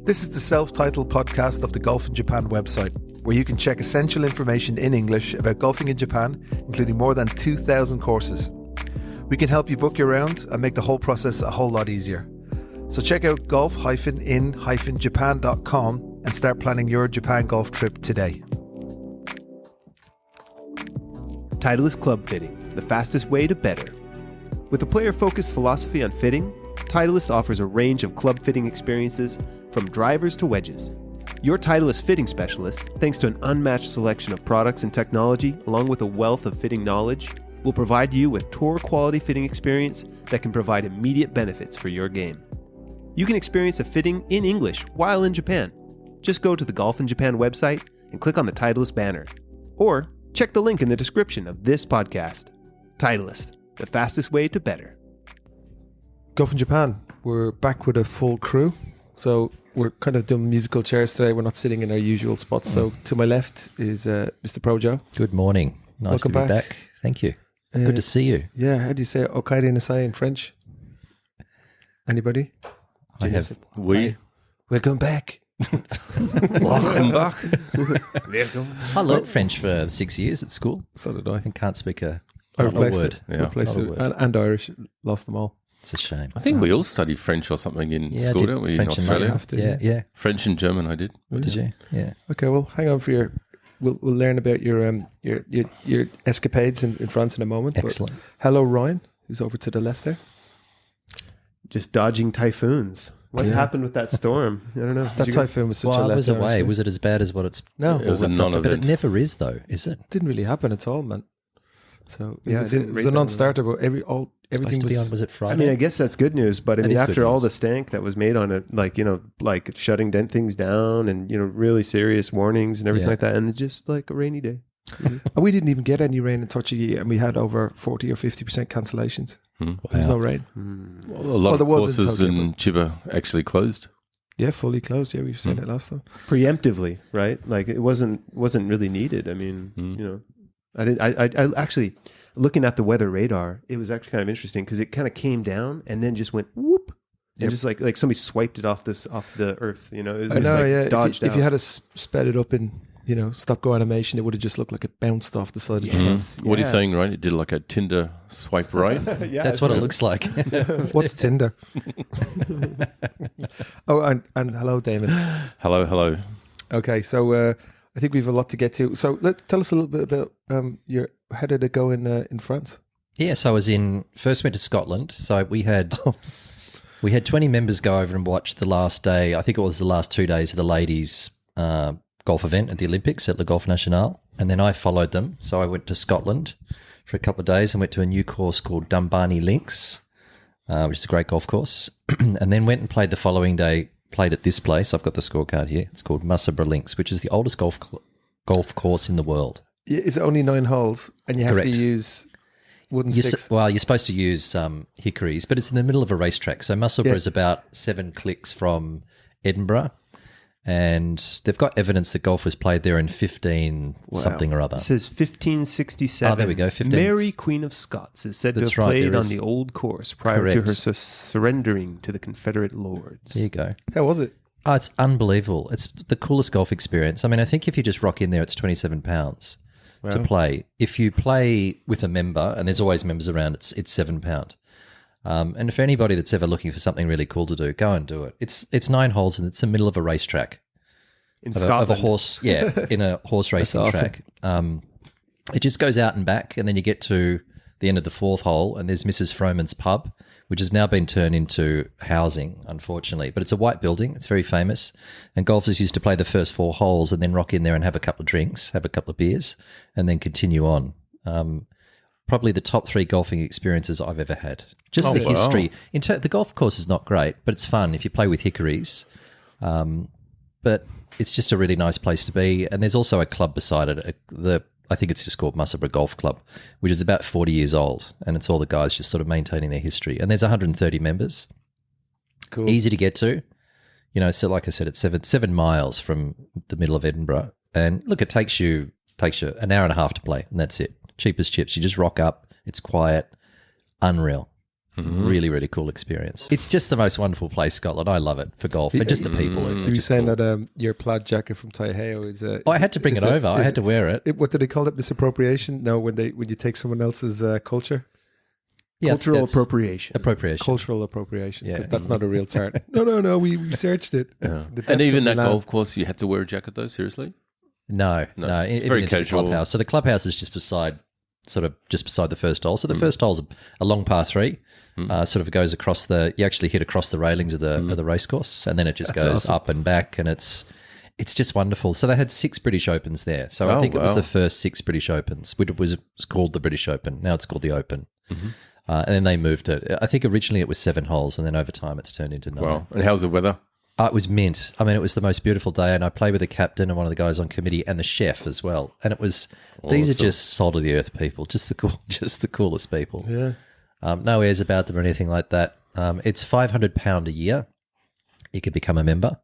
This is the self-titled podcast of the Golf in Japan website, where you can check essential information in English about golfing in Japan, including more than 2,000 courses. We can help you book your round and make the whole process a whole lot easier. So check out golf-in-japan.com and start planning your Japan golf trip today. Titleist Club Fitting, the fastest way to better. With a player-focused philosophy on fitting, Titleist offers a range of club fitting experiences from drivers to wedges. Your Titleist fitting specialist, thanks to an unmatched selection of products and technology, along with a wealth of fitting knowledge, will provide you with tour-quality fitting experience that can provide immediate benefits for your game. You can experience a fitting in English while in Japan. Just go to the Golf in Japan website and click on the Titleist banner. Or check the link in the description of this podcast. Titleist, the fastest way to better. Golf in Japan, we're back with a full crew. So we're kind of doing musical chairs today. We're not sitting in our usual spots. So to my left is Mr. Projo. Good morning. Nice Welcome to be back. Thank you. Good to see you. Yeah, how do you say Okaide Nasai in French? Anybody? I have. Oui. Welcome back. Welcome back. I learned French for 6 years at school So did I. and can't speak a I not a replaced word. it. Yeah. Replaced Not a it. word. And Irish. Lost them all. It's a shame. I think we all studied French or something in Yeah, I school, did don't we, French in and Australia? Have to, Yeah. French and German I did. Did you? Yeah. Okay, well, hang on for your... We'll learn about your escapades in France in a moment. but Excellent. hello, Ryan, who's over to the left there. Just dodging typhoons. What happened with that storm? I don't know. That typhoon was such a Well, I was letdown, away. actually. Was it as bad as what it's... No, It was a But it non-event. never is, though, is it? didn't really happen at all, man. So it Yeah, was, I didn't it was rate a that non-starter, but everything Supposed to be on, was... was it I Friday? mean, I guess that's good news, but I That mean, is good after all news. the stank that was made on it, like shutting things down and, really serious warnings and everything Yeah. like that, and just like a rainy day. And we didn't even get any rain in Tochigi, and we had over 40 or 50% cancellations. There was no rain. Well, a lot there of was in courses Tokyo, in Chiba actually closed. Yeah, fully closed. Yeah, we've said it last time. Preemptively, right? Like it wasn't really needed. I mean, I actually, looking at the weather radar, it was actually kind of interesting because it kind of came down and then just went whoop. And just like somebody swiped it off the earth, It was I know, like yeah. dodged If you out. had sped it up in, stop go animation, it would have just looked like it bounced off the side of the Yes. What are you Yeah. saying, right? It did like a Tinder swipe right. Yeah, That's what it looks like. What's Tinder? Oh, and hello, Damon. Hello. Okay, so I think we have a lot to get to. So tell us a little bit about how did it go in France? Yeah, so I first went to Scotland. So we had 20 members go over and watch the last day. I think it was the last 2 days of the ladies' golf event at the Olympics at Le Golf National. And then I followed them. So I went to Scotland for a couple of days and went to a new course called Dunbarney Links, which is a great golf course. And then went and played the following day, played at this place. I've got the scorecard here. It's called Matsuyama Links, which is the oldest golf course in the world. Yeah, it's only 9 holes, and you have Correct. to use wooden You're sticks. you're supposed to use hickories, but it's in the middle of a racetrack. So Matsuyama is about 7 clicks from Edinburgh, and they've got evidence that golf was played there in 15 something or other. It says 1567. Oh, there we go, 15. Mary, Queen of Scots, is said to That's have right, played there on is. the old course prior to Correct. her surrendering to the Confederate lords. There you go. How was it? Oh, it's unbelievable. It's the coolest golf experience. I mean, I think if you just rock in there, it's £27 to play. If you play with a member, and there's always members around, it's £7. And for anybody that's ever looking for something really cool to do, go and do it. It's 9 holes and it's the middle of a racetrack. In Of Scotland. a horse, in a horse racing awesome. track. It just goes out and back, and then you get to the end of the 4th hole, and there's Mrs. Froman's pub, which has now been turned into housing, unfortunately. But it's a white building; it's very famous, and golfers used to play the first 4 holes and then rock in there and have a couple of drinks, have a couple of beers, and then continue on. Probably the top 3 golfing experiences I've ever had. Just the wow. history. The golf course is not great, but it's fun if you play with hickories. But it's just a really nice place to be. And there's also a club beside it. I think it's just called Matsuyama Golf Club, which is about 40 years old. And it's all the guys just sort of maintaining their history. And there's 130 members. Cool. Easy to get to. So like I said, it's 7 miles from the middle of Edinburgh. And look, it takes you an hour and a half to play, and that's it. Cheap as chips. You just rock up. It's quiet. Unreal. Really, really cool experience. It's just the most wonderful place, Scotland. I love it for golf and just the people. You were saying that your plaid jacket from Taiheo is I had to bring it over. I had to wear it. What do they call it? Misappropriation? No, when you take someone else's culture. Yeah, Cultural that's appropriation. Cultural appropriation, because Yeah. that's not a real term. No, we researched it. Yeah. The And depths even of that Milan. golf course, you had to wear a jacket though. Seriously? No. It's Even very into casual. The clubhouse. So the clubhouse is just beside the first hole. So the first hole's a long par 3. Sort of goes across you actually hit across the railings of the race course, and then it just goes awesome. up and back, and it's just wonderful. So they had 6 British Opens there. So I think it was wow. the first 6 British Opens. It was called the British Open. Now it's called the Open. And then they moved it. I think originally it was 7 holes, and then over time it's turned into 9. Wow. And how's the weather? It was mint. I mean, it was the most beautiful day, and I played with the captain and one of the guys on committee and the chef as well. And it was these are just salt of the earth people, just the coolest people. Yeah. No airs about them or anything like that. It's £500 a year. You could become a member.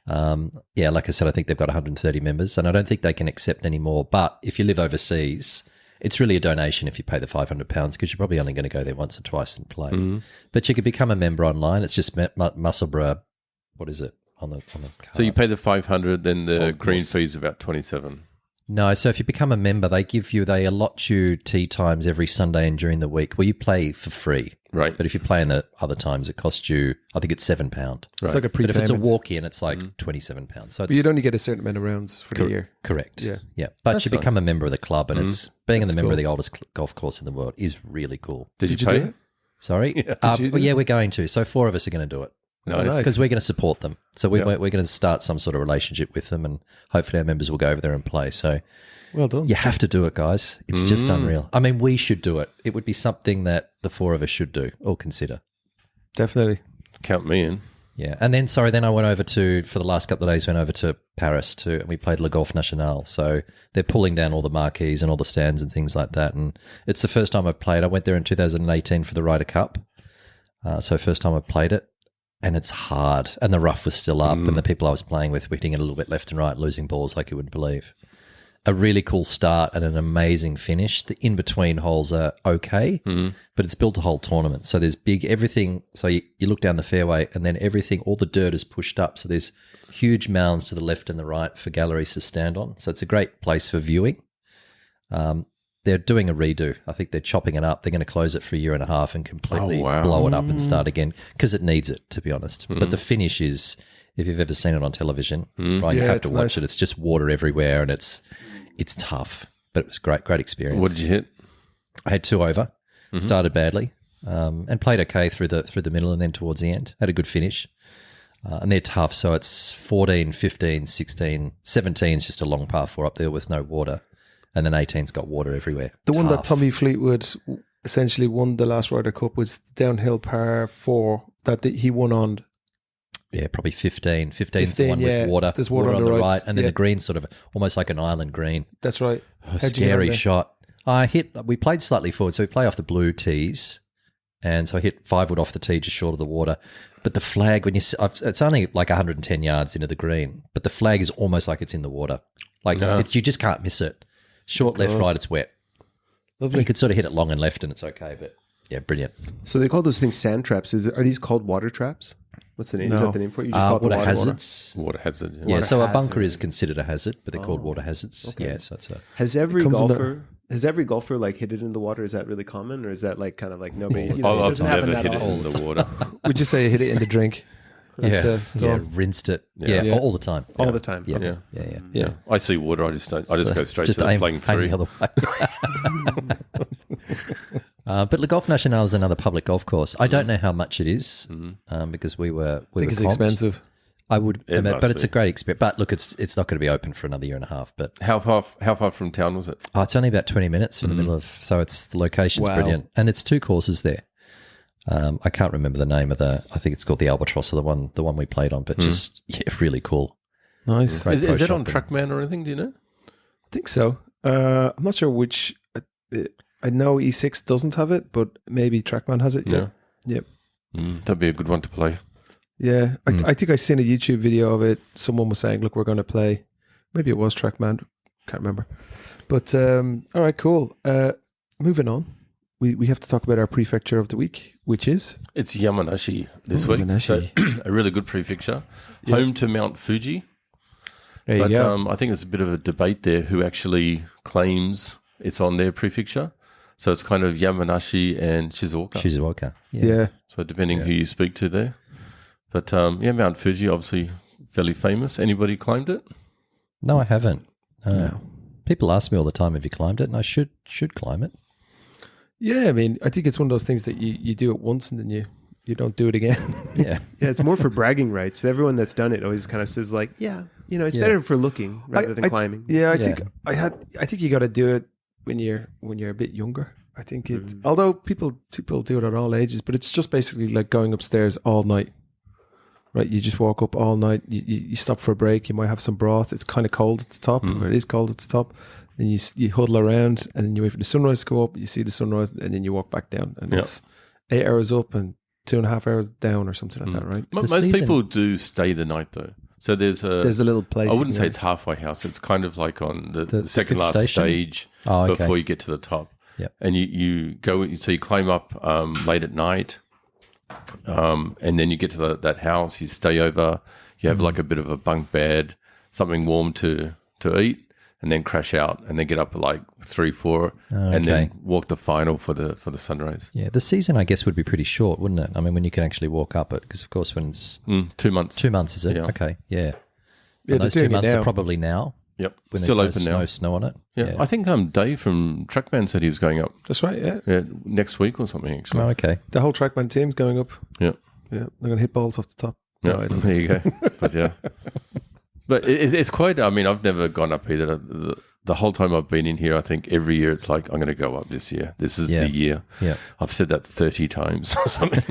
Like I said, I think they've got 130 members, and I don't think they can accept any more. But if you live overseas, it's really a donation if you pay the £500 because you're probably only going to go there once or twice and play. But you could become a member online. It's just Musselburgh. What is it on the card? So you pay the 500, then the green course. fee's about 27. No, so if you become a member, they allot you tee times every Sunday and during the week where you play for free. Right. But if you play in the other times, it costs you, I think it's £7. It's like a But prepayment. if it's a walk-in, it's like £27. So But it's you'd only get a certain amount of rounds for the year. correct. Yeah. But That's you become a member of the club, and it's being a member cool. of the oldest golf course in the world is really cool. Did you you pay? do it? Sorry? you do Yeah, we're going to. So 4 of us are going to do it. Nice. Because we're going to support them. So we're going to start some sort of relationship with them, and hopefully our members will go over there and play. So Well done. you have to do it, guys. It's just unreal. I mean, we should do it. It would be something that the 4 of us should do or consider. Definitely. Count me in. Yeah. And then, then I went over for the last couple of days, went over to Paris and we played Le Golf National. So they're pulling down all the marquees and all the stands and things like that. And it's the first time I've played. I went there in 2018 for the Ryder Cup. So first time I've played it. And it's hard. And the rough was still up. And the people I was playing with were hitting it a little bit left and right, losing balls like you wouldn't believe. A really cool start and an amazing finish. The in-between holes are okay, but it's built a whole tournament. So there's everything. So you look down the fairway and then all the dirt is pushed up. So there's huge mounds to the left and the right for galleries to stand on. So it's a great place for viewing. They're doing a redo. I think they're chopping it up. They're going to close it for 1.5 years and completely blow it up and start again because it needs it, to be honest. But the finish is, if you've ever seen it on television, right, you Yeah, have to it's watch nice. it. It's just water everywhere and it's tough, but it was great experience. What did you hit? I had 2 over, started badly, and played okay through the middle and then towards the end. Had a good finish. And they're tough. So it's 14, 15, 16, 17 is just a long par 4 up there with no water. And then 18's got water everywhere. The one that Tough. Tommy Fleetwood essentially won the last Ryder Cup was downhill par 4 that he won on. Yeah, probably 15. 15's the 15, one yeah. with water. There's water on the right. And then yeah. the green's sort of almost like an island green. That's right. A How'd you get on scary there? shot. We played slightly forward, so we play off the blue tees. And so I hit 5 wood off the tee just short of the water. But the flag, it's only like 110 yards into the green, but the flag is almost like it's in the water. Like you just can't miss it. Short, left, right, it's wet. Lovely. You could sort of hit it long and left and it's okay, but yeah, brilliant. So they call those things sand traps. Are these called water traps? What's the name? Is No. that the name for it? You just call it the Water water hazards. Water hazard. Yeah, Water so a bunker hazard. is considered a hazard, but they're called water hazards. Okay. Yeah, so it's a... Has every Comes in the- golfer like hit it in the water? Is that really common, or is that like kind of like nobody? You Oh, know, it I've doesn't happen never that hit it often. in the water. Would you say hit it in the drink? That's, rinsed it. Yeah, Yeah. all the time. All the time. Yeah, Okay. yeah. Yeah. I see water. I just go straight Just to aim playing through. the other way. But Le Golf National is another public golf course. I don't know how much it is because we were I think it's comped. expensive. I would, It must but it's be. a great experience. But look, it's not going to be open for another 1.5 years. But How far from town was it? it's only about 20 minutes from the middle of. So the location's Wow. brilliant, and it's 2 courses there. I can't remember the name of I think it's called the Albatross, or the one we played on. But just really cool. Nice. Great Is pro that on shopping. TrackMan or anything? Do you know? I think so. I'm not sure which. I know E6 doesn't have it, but maybe TrackMan has it. Yeah. Yep. That'd be a good one to play. Yeah. I think I seen a YouTube video of it. Someone was saying, look, we're going to play. Maybe it was TrackMan. Can't remember. But all right, cool. Moving on. we have to talk about our prefecture of the week, which is It's Yamanashi this week. Yamanashi. So a really good prefecture. Home to Mount Fuji. there you But go. I think there's a bit of a debate there who actually claims it's on their prefecture. So it's kind of Yamanashi and Shizuoka. Shizuoka. Yeah. So depending who you speak to there. But Mount Fuji, obviously fairly famous. Anybody climbed it? No, I haven't. No. People ask me all the time, have you climbed it? And I should climb it. Yeah, I mean, I think it's one of those things that you do it once and then you don't do it again. Yeah. Yeah, it's more for bragging rights. Everyone that's done it always kind of says like, yeah, it's Yeah. better for looking rather than climbing. Yeah, Yeah. I think you got to do it when you're a bit younger. I think it. Although people do it at all ages, but it's just basically like going upstairs all night. Right, you just walk up all night. You stop for a break. You might have some broth. It's kind of cold at the top, or it is cold at the top. And you huddle around, and then you wait for the sunrise to go up. You see the sunrise, and then you walk back down. And it's 8 hours up and 2.5 hours down, or something like that. Right? Most people do stay the night though. So there's a little place. I wouldn't say it's halfway house. It's kind of like on the second fifth last station? stage Okay. before you get to the top. Yep. And you go, so you climb up late at night, and then you get to that house. You stay over. You have like a bit of a bunk bed, something warm to eat, and then crash out, and then get up at like 3, 4, and then walk the final for the sunrise. Yeah, the season, I guess, would be pretty short, wouldn't it? I mean, when you can actually walk up it, because, of course, when it's 2 months. 2 months, is it? Yeah. Okay, yeah. Yeah, And they're those 2 doing it months now. are probably now, Yep, when still there's open no now. snow on it. Yeah, I think Dave from Trackman said he was going up That's right. Yeah, next week or something. Actually, Oh, okay. the whole Trackman team's going up. yeah. Yeah, they're going to hit balls off the top. Yeah, No, I don't there you go. But yeah, but it's quite. I mean, I've never gone up either. The whole time I've been in here, I think every year it's like I'm going to go up this year. This is Yeah. the year. Yeah. I've said that 30 times or something.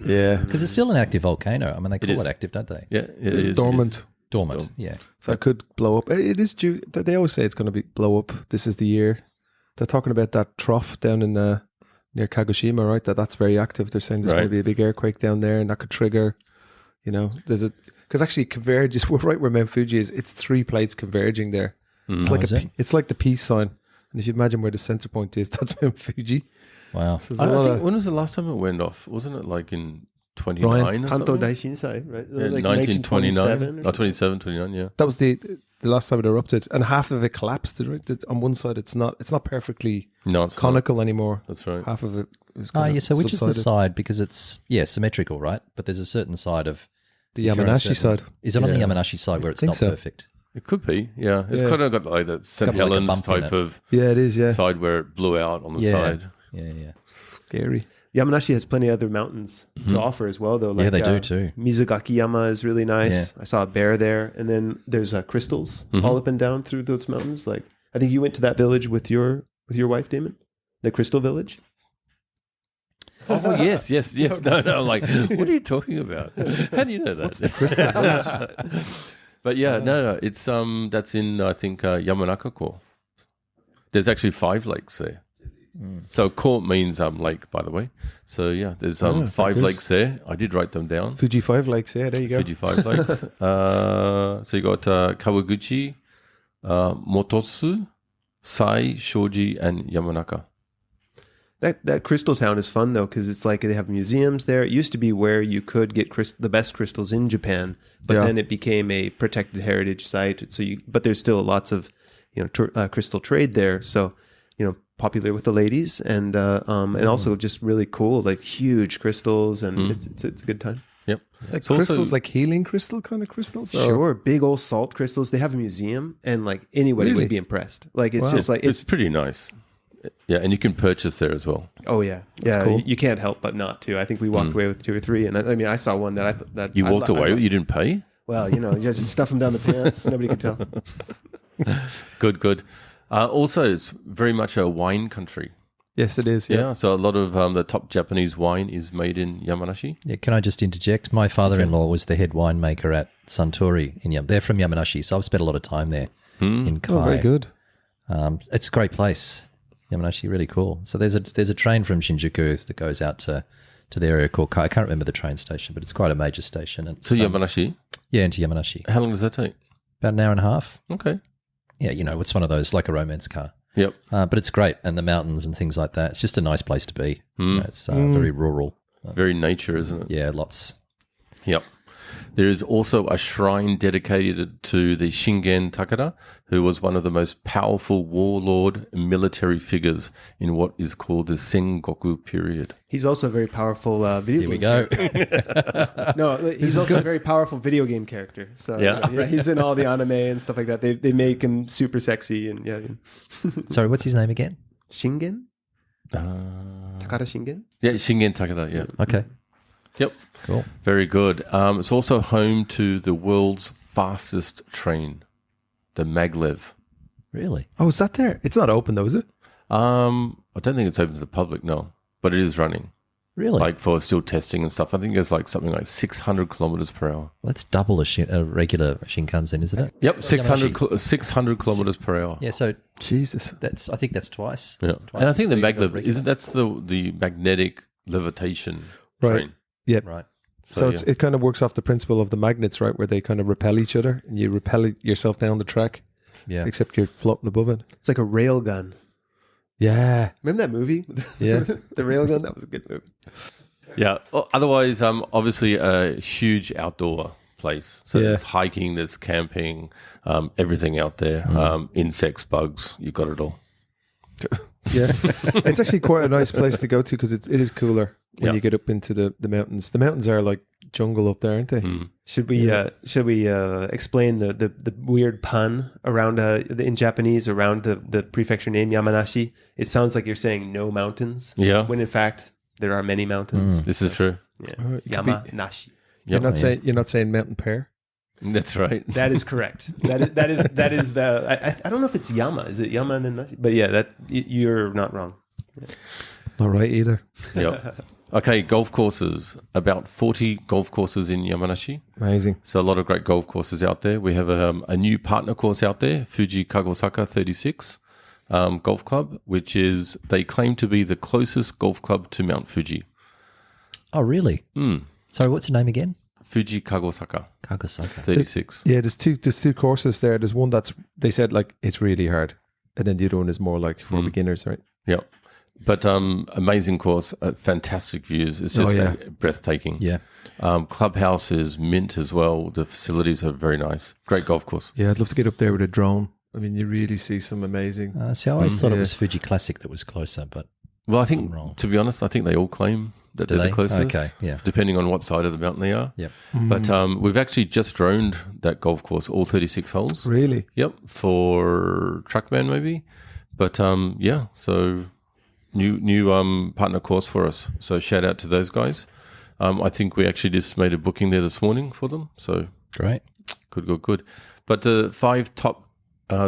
Yeah, Because it's still an active volcano. I mean, they call is. it active, don't they? Yeah, it is dormant. Dormant, yeah. So it could blow up. It is due. They always say it's going to be blow up. This is the year. They're talking about that trough down in near Kagoshima, right? That's very active. They're saying there's going to be a big earthquake down there, and that could trigger. Because actually it converges. We're right where Mount Fuji is. It's 3 plates converging there. It's like is it? it's like the peace sign. And if you imagine where the center point is, that's Mount Fuji. Wow. So there's I a lot think of, when was the last time it went off? Wasn't it like in 29 Ryan, or Kanto something? Daishinsai, right? Yeah, Like 1929. 1927 or Oh, 27, 29, yeah. that was the last time it erupted, and half of it collapsed. Right? On one side, it's not perfectly No, it's not. conical anymore. That's right. Half of it is Oh, kind yeah. of So which is the subsided. side? Because it's, symmetrical, right? But there's a certain side of... The if you're on a Yamanashi certain- side. Is it on the Yeah. Yamanashi side where it's think not so. perfect? It could be, yeah. It's Yeah. kind of got like that St. Got like a Helens bump in type it. of Yeah, it is. Yeah, side where it blew out on the Yeah. side. Yeah. scary. Yamanashi has plenty of other mountains to offer as well, though. Like, Yeah, they do too. Mizugaki-yama is really nice. I saw a bear there. And then there's crystals all up and down through those mountains. Like, I think you went to that village with your wife, Damon? The Crystal Village? Oh, yes. No, like, what are you talking about? How do you know that? What's the Crystal Village. But yeah, no, it's that's in I think Yamanaka-ko. There's actually 5 lakes there. So ko means lake, by the way. So yeah, there's 5 good. lakes there. I did write them down. Fuji 5 lakes. Yeah, there you go. Fuji 5 lakes. So you got Kawaguchi, Mototsu, Sai, Shoji, and Yamanaka. That crystal town is fun, though, because it's like they have museums there. It used to be where you could get the best crystals in Japan, but Yeah. then it became a protected heritage site. So but there's still lots of crystal trade there. So popular with the ladies, and also just really cool, like huge crystals, and it's a good time. Yep. Like It's also- crystals, like healing crystal kind of crystals. Or- Sure, big old salt crystals. They have a museum, and like anybody Really? would be impressed. Like it's Wow. just like it's pretty nice. Yeah, and you can purchase there as well. oh yeah, yeah. cool. You can't help but not to. I think we walked away with 2 or 3, and I mean I saw one that I thought that You I walked lo- I away. lo- You didn't pay. Well, you just stuff them down the pants. Nobody can tell. Good. Also, it's very much a wine country. Yes, it is. Yeah. Yeah, so a lot of the top Japanese wine is made in Yamanashi. Yeah, can I just interject? My father-in-law was the head winemaker at Suntory in They're from Yamanashi, so I've spent a lot of time there in Kai. Oh, very good. It's a great place. Yamanashi, really cool. So there's a train from Shinjuku that goes out to the area called Kai. I can't remember the train station, but it's quite a major station. It's, So Yamanashi, yeah, into Yamanashi. how long does that take? About an hour and a half. Okay. Yeah, it's one of those, like a romance car. Yep. But it's great, and the mountains and things like that. It's just a nice place to be. You know, it's very rural. Very nature, isn't it? Yeah, lots. Yep. There is also a shrine dedicated to the Shingen Takeda, who was one of the most powerful warlord military figures in what is called the Sengoku period. He's also a very powerful video Here we game go. character. No, he's also a very powerful video game character. So Yeah. he's in all the anime and stuff like that. They make him super sexy and Sorry, what's his name again? Shingen? Takara Shingen? Yeah, Shingen Takeda, yeah. Okay, Yep. cool. Very good. It's also home to the world's fastest train, the maglev. Really? Oh, is that there? It's not open though, is it? I don't think it's open to the public, no. But it is running, Really? like for still testing and stuff. I think it's like something like 600 kilometers per hour. Well, that's double a regular Shinkansen, isn't it? Yep, 600, Yamanashi. 600 kilometers per hour. Yeah, so Jesus. I think that's twice. Yeah. Twice And I think the speed of a maglev, regular. that's the magnetic levitation Right. train. Yeah. Right. So yeah. it kind of works off the principle of the magnets, right? Where they kind of repel each other and you repel yourself down the track, Yeah. except you're floating above it. It's like a rail gun. Yeah. Remember that movie? Yeah. The rail gun? That was a good movie. Yeah. Otherwise, obviously a huge outdoor place. So Yeah. there's hiking, there's camping, everything out there. Insects, bugs, you got it all. Yeah. It's actually quite a nice place to go to because it is cooler when Yeah. you get up into the mountains. The mountains are like jungle up there, aren't they? Should we explain the weird pun around in Japanese around the prefecture name Yamanashi? It sounds like you're saying no mountains. Yeah. When in fact there are many mountains. This is true. Yeah. it could be- Yamanashi. You're not saying mountain pear. That's right. That is correct. That is the I don't know if it's Yama. Is it Yama and then Nashi? But yeah, you're not wrong. Not right either. Yep. Okay, golf courses. About 40 golf courses in Yamanashi. Amazing. So a lot of great golf courses out there. We have a new partner course out there, Fuji Kagosaka 36 Golf Club, which is, they claim to be the closest golf club to Mount Fuji. Oh, really? Sorry, what's the name again? Fuji Kagosaka Kagasaka. 36. Yeah, there's two courses there. There's one that's, they said like it's really hard, and then the other one is more like for beginners, right? Yep. But amazing course, fantastic views. It's just breathtaking. Yeah. Clubhouse is mint as well. The facilities are very nice. Great golf course. Yeah, I'd love to get up there with a drone. I mean, you really see some amazing. See, I always thought it was Fuji Classic that was closer, but Well, I think, wrong. to be honest, I think they all claim that Do they're they? the closest. Okay, yeah. Depending on what side of the mountain they are. Yep. But we've actually just droned that golf course, all 36 holes. Really? Yep, for Trackman maybe. But yeah, so new partner course for us. So shout out to those guys. I think we actually just made a booking there this morning for them. So Great. good. But the 5 top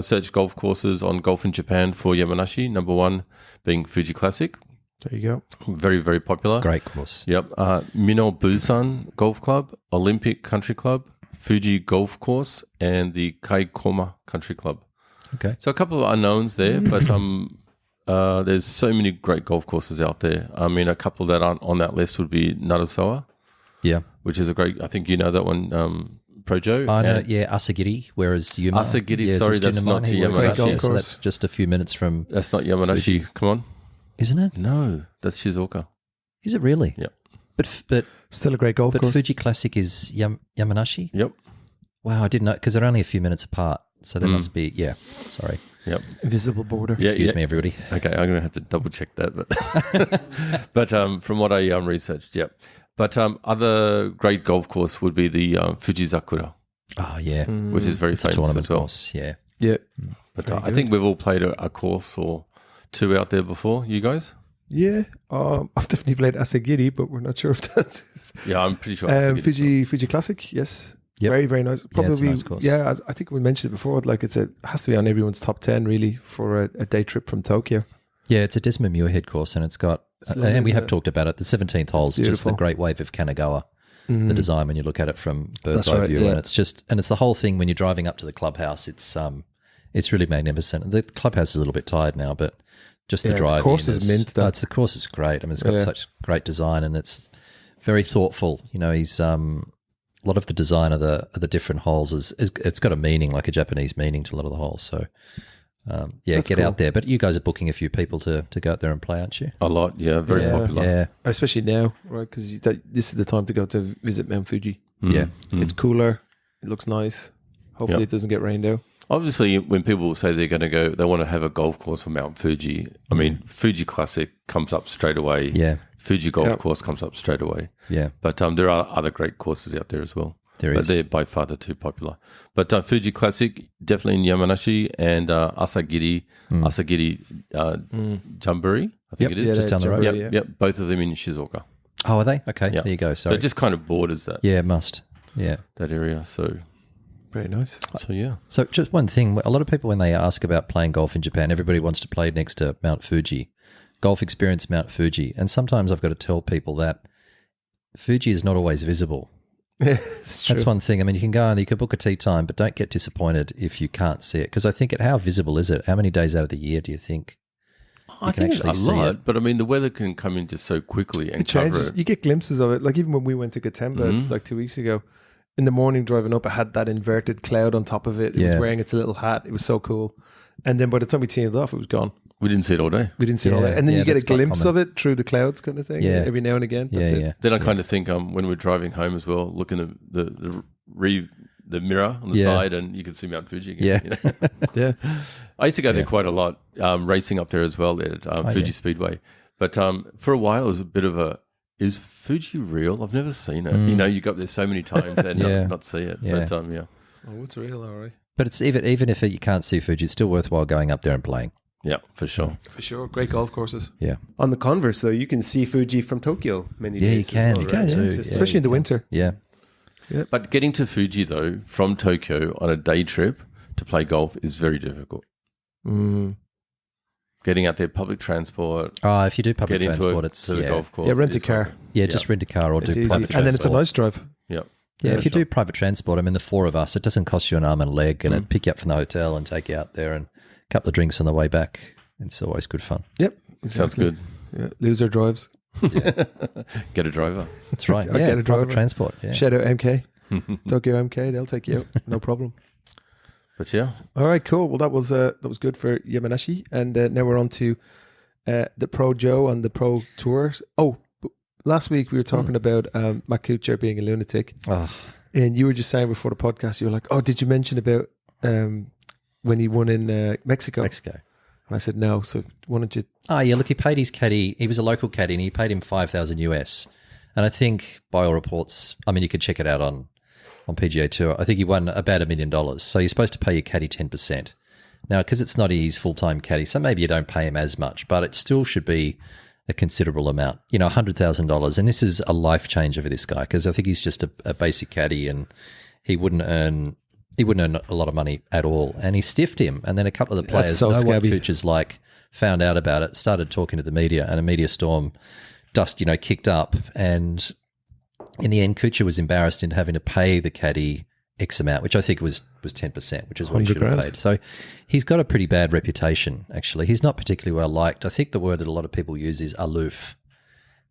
search golf courses on Golf in Japan for Yamanashi, number 1 being Fuji Classic. There you go. Very, very popular. Great course. Yep. Mino Busan Golf Club, Olympic Country Club, Fuji Golf Course, and the Kaikoma Country Club. Okay. So a couple of unknowns there, but there's so many great golf courses out there. I mean, a couple that aren't on that list would be Narasawa, Yeah. which is a great, I think you know that one, Projo. I know, and yeah, Asagiri, whereas Yuma. Asagiri, yeah, sorry, it's a student that's of not mine. He works Yamanashi. out there, Golf so course. that's just a few minutes from, That's not Yamanashi. Come on. isn't it? No, that's Shizuoka. Is it really? Yep. But Still a great golf course. Fuji Classic is Yamanashi? Yep. Wow, I didn't know, because they're only a few minutes apart. So there must be, yeah, sorry. Yep. Invisible border. Yeah, Excuse me, everybody. Okay, I'm going to have to double check that, but from what I researched, yep. But other great golf course would be the Fujizakura, Oh, yeah. which is very It's a famous tournament as well. course, yeah. Yeah. But I think we've all played a course or 2 out there before. You guys? Yeah. I've definitely played Asagiri, but we're not sure if that's Yeah, I'm pretty sure. Asagiri Fuji Classic. Yes. Yep. Very, very nice. Probably, it's a nice course. yeah. I think we mentioned it before. Like it has to be on everyone's top 10 really for a day trip from Tokyo. Yeah, it's a Desmond Muirhead course, and it's got, lovely, and we isn't have it? talked about it, the 17th hole is just the beautiful. Great Wave of Kanagawa, the design when you look at it from bird's That's eye right, view, yeah. and it's the whole thing when you're driving up to the clubhouse, it's really magnificent. The clubhouse is a little bit tired now, but just the Yeah, the drive. course is mint, though. The course is great. I mean, it's got Yeah. such great design, and it's very thoughtful. You know, he's a lot of the design of the different holes is it's got a meaning, like a Japanese meaning to a lot of the holes. So Get cool. out there. But you guys are booking a few people to go out there and play, aren't you? A lot, yeah, very popular. Yeah, Especially now, right? Because this is the time to go to visit Mount Fuji. yeah. It's cooler. It looks nice. Hopefully, it doesn't get rained out. Obviously, when people say they're going to go, they want to have a golf course on Mount Fuji. I mean, Fuji Classic comes up straight away. Yeah. Fuji Golf Course comes up straight away. Yeah. But there are other great courses out there as well. There But is. they're by far the two popular. But Fuji Classic, definitely in Yamanashi, and Asagiri Jamburi, I think Yep, it is. Yeah, just down the road. Jamboree, Yep, both of them in Shizuoka. Oh, are they? Okay, Yeah. there you go. So Sorry. it just kind of borders that must. Yeah. that area. So Very nice. yeah. So just one thing, a lot of people when they ask about playing golf in Japan, everybody wants to play next to Mount Fuji. Golf experience Mount Fuji. And sometimes I've got to tell people that Fuji is not always visible. Yeah, it's true. That's one thing. I mean, you can go and you can book a tee time, but don't get disappointed if you can't see it. Because I think how visible is it? How many days out of the year do you think? I can think it's actually a see lot, it. but I mean, the weather can come in just so quickly and It cover changes. it. You get glimpses of it. Like even when we went to Gatemba like 2 weeks ago, in the morning driving up, it had that inverted cloud on top of it. It was Yeah. wearing its little hat. It was so cool. And then by the time we teed off, it was gone. We didn't see it all day. We didn't see all Yeah, that. And then yeah, you get a that's quite glimpse common. of it through the clouds kind of thing. Yeah. Every now and again. That's Yeah, it. yeah. Then I kind of think when we're driving home as well, looking at the mirror on the Yeah. side, and you can see Mount Fuji again. Yeah. You know? Yeah. I used to go there quite a lot, racing up there as well there at Fuji yeah. Speedway. But for a while, it was a bit of is Fuji real? I've never seen it. You know, you go up there so many times and Yeah. not see it. Yeah. But yeah. Oh, it's real, all right. But it's even if you can't see Fuji, it's still worthwhile going up there and playing. Yeah, for sure. For sure. Great golf courses. Yeah. On the converse, though, you can see Fuji from Tokyo many Yeah, you days. as can. well, You can right? too. Just- Yeah. Especially in the winter. Yeah. But getting to Fuji, though, from Tokyo on a day trip to play golf is very difficult. Getting out there, public transport, Oh, if you do public get transport, into it's to the golf course. Yeah, rent a is car. quite- Yeah, just rent a car or It's do easy. private And then it's a transport. nice drive. Yeah. Yeah, if you do private transport, I mean, the four of us, it doesn't cost you an arm and a leg, and it'd pick you up from the hotel and take you out there and a couple of drinks on the way back. It's always good fun. Yep. Sounds exactly. good. Yeah. Loser drives. Get a driver. That's right. I'll Yeah, get a private driver. transport. Yeah. Shout out MK. Tokyo MK. They'll take you out. No problem. But yeah, All right, cool. Well, that was good for Yamanashi, and now we're on to the Pro Joe on the Pro Tours. Oh, last week we were talking about Matt Kuchar being a lunatic, Oh, and you were just saying before the podcast, you were like, "Oh, did you mention about when he won in Mexico?" Mexico. And I said no. So why don't you? Oh, yeah, look, he paid his caddy. He was a local caddy, and he paid him $5,000 US. And I think, by all reports, I mean, you could check it out on PGA Tour. I think he won about $1 million. So you're supposed to pay your caddy 10%. Now, because it's not his full-time caddy, so maybe you don't pay him as much, but it still should be a considerable amount, you know, $100,000. And this is a life changer for this guy, because I think he's just a basic caddy, and he wouldn't earn a lot of money at all. And he stiffed him. And then a couple of the players, so scabby. what Kuchar's like, found out about it, started talking to the media, and a media storm kicked up. And in the end, Kuchar was embarrassed in having to pay the caddy X amount, which I think was 10%, which is what he should have $100,000. paid. So he's got a pretty bad reputation, actually. He's not particularly well liked. I think the word that a lot of people use is aloof.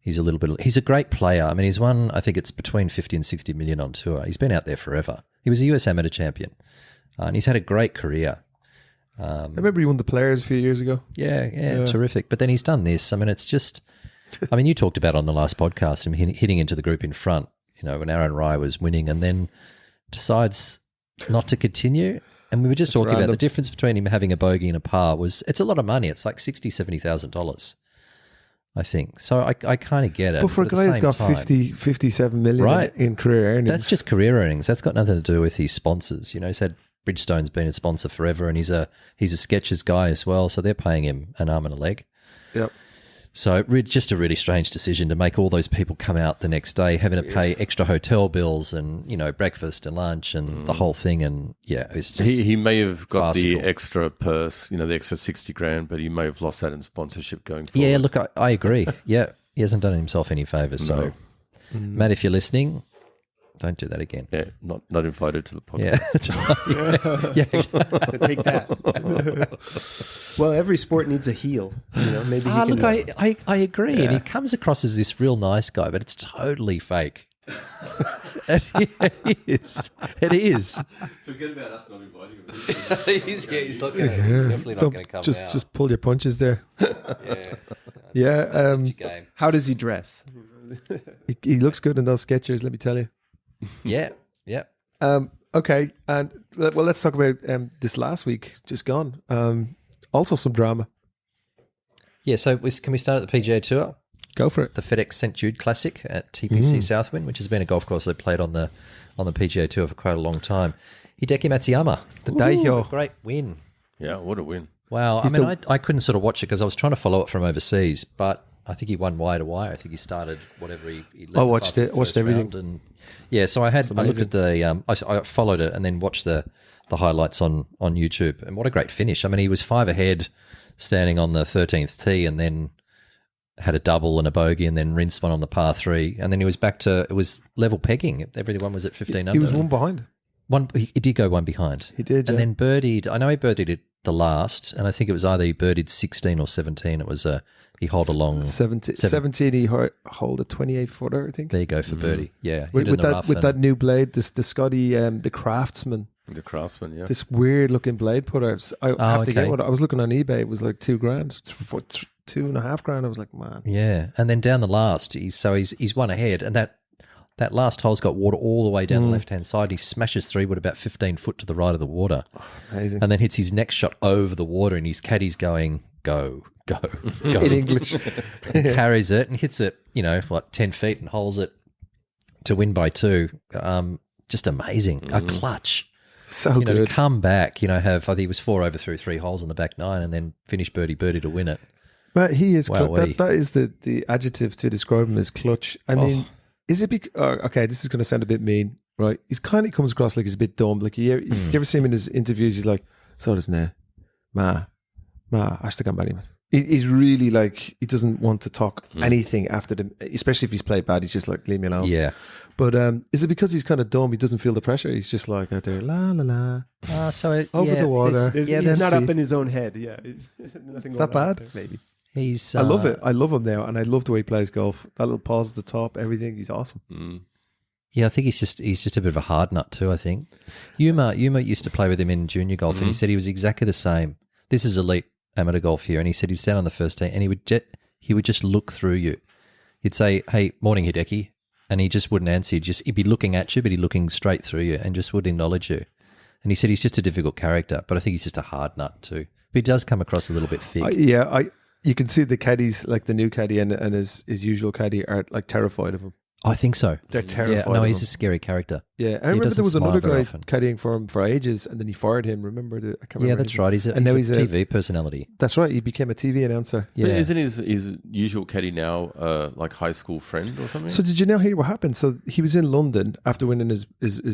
He's a great player. I mean, he's won, I think it's between 50 and 60 million on tour. He's been out there forever. He was a US amateur champion, and he's had a great career. I remember he won the Players a few years ago. Yeah, terrific. But then he's done this. I mean, it's just, I mean, you talked about on the last podcast him hitting into the group in front, you know, when Aaron Rai was winning, and then decides not to continue. And we were just talking about random. the difference between him having a bogey and a par it's a lot of money. It's like $60,000, $70,000, I think. So I kind of get it. But for a at the guy who's same got time, 57 million Right. in career earnings, that's just career earnings. That's got nothing to do with his sponsors. You know, he's had Bridgestone's been a sponsor forever, and he's a Skechers guy as well. So they're paying him an arm and a leg. Yep. So just a really strange decision to make all those people come out the next day, having to pay extra hotel bills and, you know, breakfast and lunch and the whole thing. And yeah, it's just he may have got the farcical. extra purse, you know, the extra 60 grand, but he may have lost that in sponsorship going forward. Yeah, look, I agree. Yeah, he hasn't done himself any favours. So, Matt, if you're listening, don't do that again. Yeah, not invited to the podcast. Yeah, that's right. Yeah. Take that. Well, every sport needs a heel. You know, maybe he can. Look, I agree. And he comes across as this real nice guy, but it's totally fake. It is. It is. Forget about us not inviting him. He's not going. He's definitely not Don't- going to come out. just pull your punches there. Yeah. Yeah, Your game. How does he dress? he looks good in those Skechers, let me tell you. Yeah. Yeah. Okay, and well, let's talk about this last week, just gone. Also some drama. Yeah. So can we start at the PGA Tour? Go for it. The FedEx St Jude Classic at TPC Southwind, which has been a golf course they played on the PGA Tour for quite a long time. Hideki Matsuyama, The Daihyo. great win. Yeah, what a win. Wow. I couldn't sort of watch it because I was trying to follow it from overseas, but I think he won wire to wire. I think he started whatever he led I the watched five it. Watched first everything. round and yeah, so I looked at the I followed it and then watched the highlights on YouTube. And what a great finish. I mean, he was 5 ahead standing on the 13th tee and then had a double and a bogey and then rinsed one on the par 3 and then he was back to it was level pegging. Everyone was at 15 under. He was one behind. He did go one behind. He did, And yeah. then birdied. I know he birdied it the last, and I think it was either he birdied 16 or 17. It was he holed along. 17 he hold a 28 footer, I think. There you go for birdie. Yeah, hit With, in with the that rough with and- that new blade, the Scotty, the Craftsman, The Craftsman, yeah. this weird looking blade putter. I have to get okay. one. I was looking on eBay. It was like $2,000. It's for $2,500. I was like, man. Yeah, and then down the last, he's one ahead, and that last hole's got water all the way down the left hand side. He smashes 3-wood about 15 foot to the right of the water, Amazing. and then hits his next shot over the water, and his caddy's going go go go In English. carries it and hits it, 10 feet and holds it to win by 2. Just amazing, a clutch. So To good. come back, I think it was 4 over through 3 holes on the back 9, and then finish birdie to win it. But he is Wow, that is the adjective to describe him as clutch. I mean, is it okay, this is going to sound a bit mean, right? He's kind of comes across like he's a bit dumb. Like you ever see him in his interviews, he's like, so doesn't it? Ma, hasta gambarimas. He's really like, he doesn't want to talk anything after them, especially if he's played bad. He's just like, leave me alone. Yeah. But is it because he's kind of dumb? He doesn't feel the pressure. He's just like out there, la la la. Over the water. He's let's not see. up in his own head. Yeah, nothing. Is that going on bad? there, maybe. He's. I love it. I love him now, and I love the way he plays golf. That little pause at the top, everything. He's awesome. Yeah, I think he's just a bit of a hard nut too. I think Yuma used to play with him in junior golf, and he said he was exactly the same. This is elite amateur golf here, and he said he'd stand on the first tee, and he would just look through you. He'd say, "Hey, morning, Hideki," and he just wouldn't answer. He'd be looking at you, but he'd looking straight through you, and just wouldn't acknowledge you. And he said he's just a difficult character, but I think he's just a hard nut too. But he does come across a little bit thick. You can see the caddies, like the new caddy and his usual caddy, are like terrified of him. I think so. They're terrified. Yeah, no, of he's him. a scary character. Yeah, I remember doesn't there was another smile very guy often. caddying for him for ages, and then he fired him. Remember? I can't remember. Yeah, his that's name. right. He's a TV personality. That's right. He became a TV announcer. Yeah. But isn't his usual caddy now like high school friend or something? So did you now hear what happened? So he was in London after winning his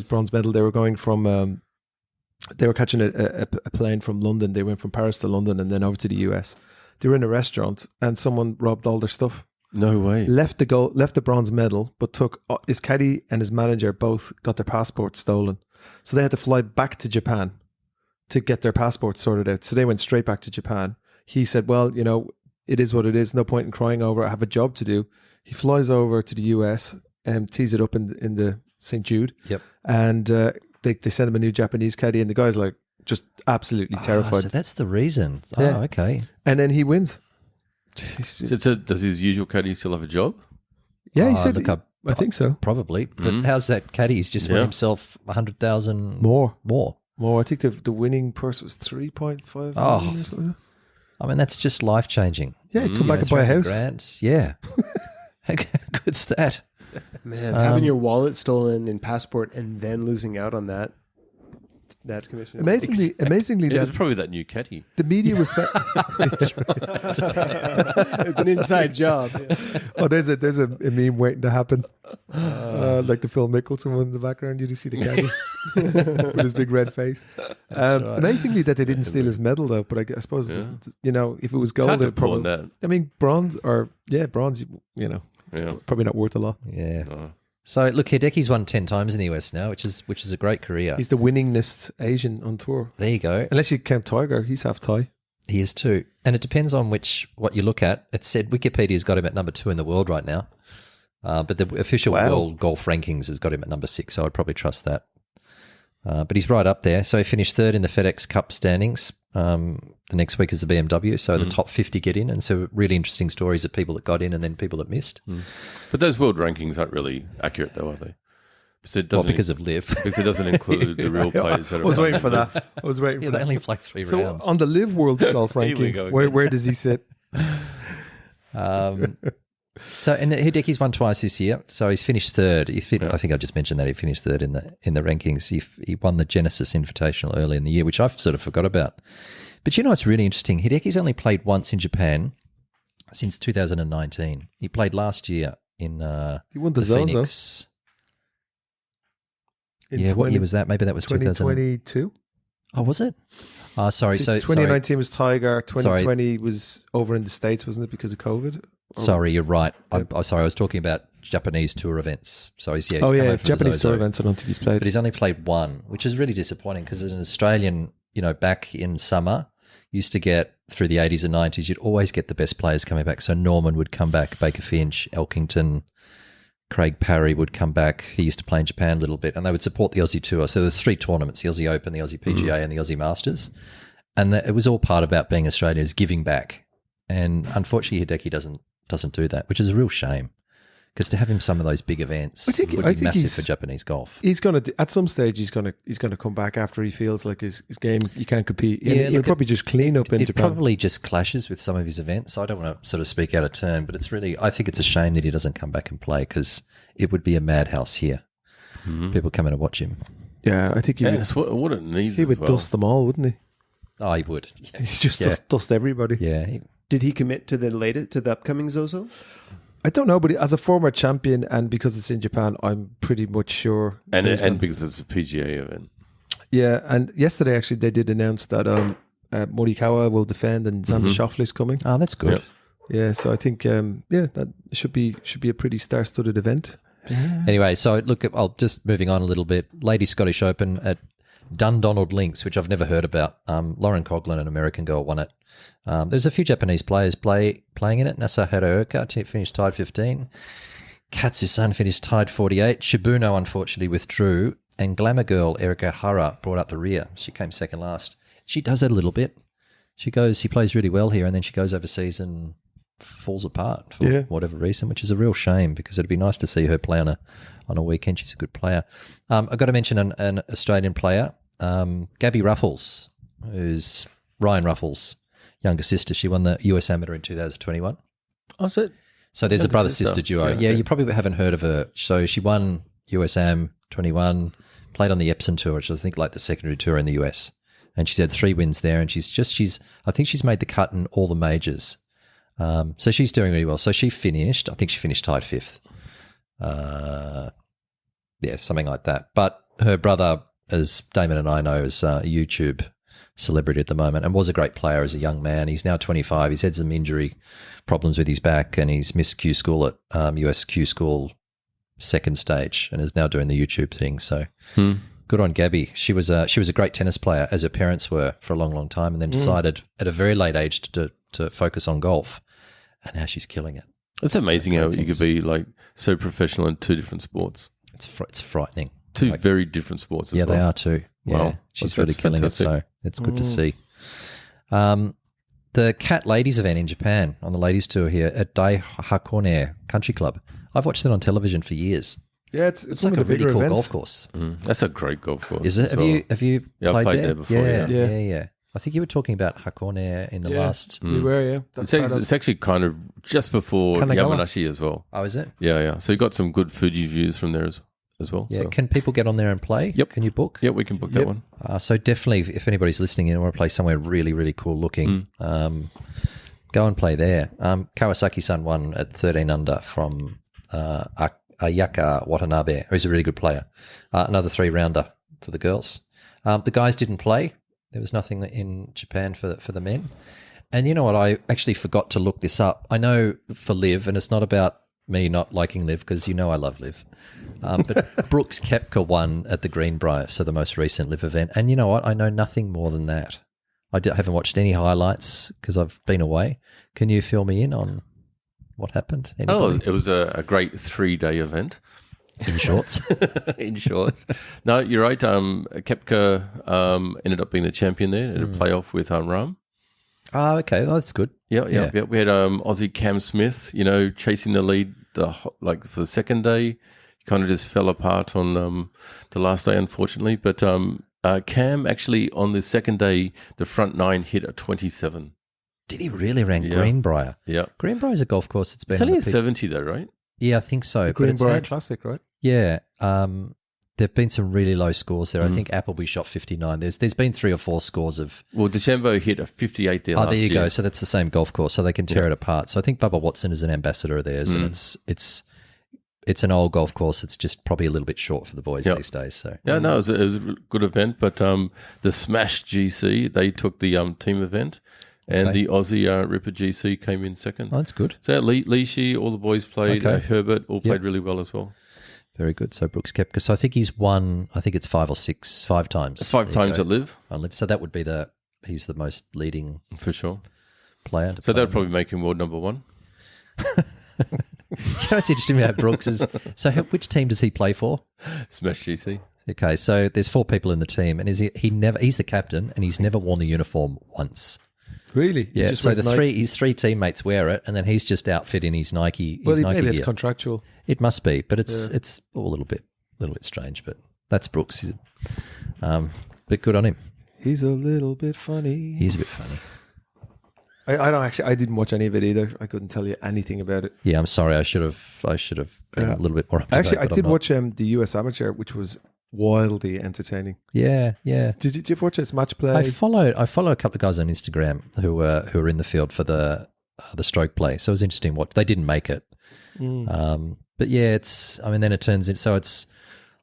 bronze medal. They were going from, they were catching a plane from London. They went from Paris to London and then over to the US. They were in a restaurant and someone robbed all their stuff. No way. Left the bronze medal, but took his caddy and his manager both got their passports stolen. So they had to fly back to Japan to get their passports sorted out. So they went straight back to Japan. He said, well, it is what it is. No point in crying over it. I have a job to do. He flies over to the US and tees it up in the St. Jude. Yep. And they send him a new Japanese caddy, and the guy's like just absolutely terrified. So that's the reason. Yeah. Oh, okay. And then he wins. So does his usual caddy still have a job? Yeah, he Oh, said. look up- I think so. Probably. But how's that caddy? He's just won Yeah. himself 100,000 More. more. I think the winning purse was 3.5 Oh. million or something. I mean, that's just life changing. Yeah, come back and buy a house. Grand. Yeah. How good's that? Man, having your wallet stolen and passport and then losing out on that commission. Amazingly, Yeah, it's that probably that new caddy. the media was set. It's an inside job. Yeah. Oh, there's a meme waiting to happen. Like the Phil Mickelson one in the background. You just see the caddy with his big red face. right. Amazingly that they didn't steal his medal though. But I suppose if it was It's gold, hard to it'd pull on probably. that. I mean, bronze. Yeah. Probably not worth a lot. Yeah. Oh. So look, Hideki's won 10 times in the US now, which is a great career. He's the winningest Asian on tour, There you go. unless you count Tiger. He's half Thai. He is too. And it depends on what you look at. It said Wikipedia's got him at number 2 in the world right now. But the official world golf rankings has got him at number 6, so I'd probably trust that. But he's right up there. So he finished 3rd in the FedEx Cup standings. The next week is the BMW, so the top 50 get in. And so really interesting stories of people that got in and then people that missed. But those world rankings aren't really accurate, though, are they? Because of LIV. Because it doesn't include the real players that are I was around. waiting for that. I was waiting for They that. only play 3 So rounds. on the LIV World Golf we ranking, go where does he sit? And Hideki's won twice this year, so he's finished 3rd. I think I just mentioned that he finished 3rd in the rankings. He won the Genesis Invitational early in the year, which I've sort of forgot about. But you know what's really interesting? Hideki's only played once in Japan since 2019. He played last year in He won the Zozo Phoenix. in What year was that? Maybe that was 2022. Oh, was it? Sorry. So 2019 was Tiger. 2020 was over in the States, wasn't it, because of COVID? Sorry, you're right. I'm sorry. I was talking about Japanese tour events. So he's come over from the Japanese Zozo. tour events. I don't think he's played. But he's only played one, which is really disappointing because as an Australian, back in summer, used to get through the 80s and 90s, you'd always get the best players coming back. So Norman would come back, Baker Finch, Elkington, Craig Parry would come back. He used to play in Japan a little bit, and they would support the Aussie tour. So there's 3 tournaments: the Aussie Open, the Aussie PGA, and the Aussie Masters. And it was all part about being Australians giving back. And unfortunately, Hideki doesn't do that, which is a real shame. Because to have him some of those big events would be massive for Japanese golf. He's going to at some stage. He's going to come back after he feels like his game. You can't compete. He'll probably just clean up in it Japan. Probably just clashes with some of his events. I don't want to sort of speak out of turn, but I think it's a shame that he doesn't come back and play because it would be a madhouse here. People coming to watch him. Yeah, I think That's what it needs. he would dust them all, wouldn't he? Oh, he would. Yeah. He just dust everybody. Yeah. Did he commit to the upcoming Zozo? I don't know, but as a former champion and because it's in Japan, I'm pretty much sure. And because it's a PGA event. Yeah, and yesterday actually they did announce that Morikawa will defend and Xander Schauffele's coming. Oh, that's good. Yep. Yeah, so I think that should be a pretty star-studded event. Anyway, so look, I'll just moving on a little bit. Ladies Scottish Open at Dundonald Links, which I've never heard about. Lauren Coughlin, an American girl, won it. There's a few Japanese players playing in it. Nasa Haraoka finished tied 15. Katsu-san finished tied 48. Shibuno unfortunately withdrew. And glamour girl Erika Hara brought up the rear. She came second last. She does that a little bit. She plays really well here, and then she goes overseas and falls apart for whatever reason, which is a real shame because it'd be nice to see her play on a weekend. She's a good player. I've got to mention an Australian player, Gabby Ruffles, who's Ryan Ruffles' younger sister. She won the US Amateur in 2021. Oh, is it? So there's a brother-sister duo. Yeah, you probably haven't heard of her. So she won US Am 21, played on the Epsom Tour, which I think like the secondary tour in the US. And she's had 3 wins there, and I think she's made the cut in all the majors. So she's doing really well. So she finished tied 5th. Something like that. But her brother, as Damon and I know, is a YouTube celebrity at the moment and was a great player as a young man. He's now 25. He's had some injury problems with his back and he's missed Q school at US Q school second stage and is now doing the YouTube thing. So good on Gabby. She was a great tennis player, as her parents were, for a long, long time, and then decided at a very late age to focus on golf. And now she's killing it. It's amazing how you could be like so professional in 2 different sports. It's frightening. 2 very different sports as well. They are too. Yeah, Wow. she's That's really killing fantastic. it. So it's good to see. The Cat Ladies event in Japan on the ladies tour here at Dai Hakone Country Club. I've watched it on television for years. Yeah, it's It's one like of a the really bigger cool events. golf course. That's a great golf course. Is it? as Have well. you Yeah, I've played played there? there before, Yeah. I think you were talking about Hakone in the last. We were, yeah. It's actually kind of just before Kanagawa. Yamanashi as well. Oh, is it? Yeah. So you got some good Fuji views from there as well. Yeah. So. Can people get on there and play? Yep. Can you book? Yeah, we can book that one. So definitely, if anybody's listening and want to play somewhere really, really cool looking, go and play there. Kawasaki-san won at 13 under from Ayaka Watanabe, who's a really good player. Another 3-rounder for the girls. The guys didn't play. There was nothing in Japan for the men. And you know what? I actually forgot to look this up. I know for LIV, and it's not about me not liking LIV because you know I love LIV. But Brooks Koepka won at the Greenbrier, so the most recent LIV event. And you know what? I know nothing more than that. I haven't watched any highlights because I've been away. Can you fill me in on What happened? Oh, Anybody? it was a great 3-day event. In shorts. In shorts. No, you're right. Kepka ended up being the champion there in a playoff with Ram. Oh, okay. Oh, that's good. Yeah. We had Aussie Cam Smith, chasing the lead for the second day. He kind of just fell apart on the last day, unfortunately. But Cam actually on the second day, the front 9 hit a 27. Did he really rank Yeah. Greenbrier? Yeah. Greenbrier's a golf course that's been It's only on a the 70 though, right? Yeah, I think so. The but it's Greenbrier had- Classic, right? Yeah. There've been some really low scores there. I think Appleby shot 59. There's been 3 or 4 scores of. Well, DeChambeau hit a 58 there last There you year. go. So that's the same golf course. So they can tear it apart. So I think Bubba Watson is an ambassador of theirs, and it's an old golf course. It's just probably a little bit short for the boys these days. So Yeah, no, it was a good event. But the Smash GC, they took the team event, and the Aussie Ripper GC came in second. that's good. So Leishi, all the boys played. Okay. Herbert all played really well as well. Very good. So Brooks Koepka. So I think he's won. I think it's 5 times. 5 times at LIV, On LIV. So that would be he's the most leading for sure. player. to So play that'd probably make him world number 1. You know what's interesting about Brooks is which team does he play for? Smash GC. Okay, so there's 4 people in the team, and he's the captain, and he's never worn the uniform once. Really? He Yeah, just so wears Nike? his 3 teammates wear it, and then he's just outfitting his Nike. Well, his Nike maybe it's gear. contractual. It must be, but it's a little bit strange. But that's Brooks. But good on him. He's a little bit funny. He's a bit funny. I don't actually. I didn't watch any of it either. I couldn't tell you anything about it. Yeah, I'm sorry. I should have been a little bit more up to Actually, date, I but I'm did not. watch the US Amateur, which was wildly entertaining. Yeah. Did you ever watch this match play? I follow a couple of guys on Instagram who are in the field for the stroke play. So it was interesting. What they didn't make it, but yeah, then it turns in. So it's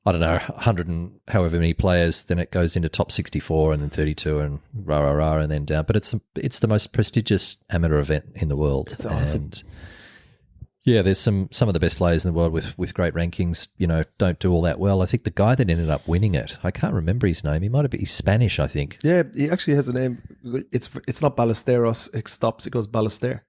I don't know 100 and however many players. Then it goes into top 64 and then 32 and rah and then down. But it's the most prestigious amateur event in the world. It's awesome. And yeah, there's some of the best players in the world with great rankings. Don't do all that well. I think the guy that ended up winning it, I can't remember his name. He might have been. He's Spanish, I think. Yeah, he actually has a name. It's not Ballesteros. It stops. It goes Ballester.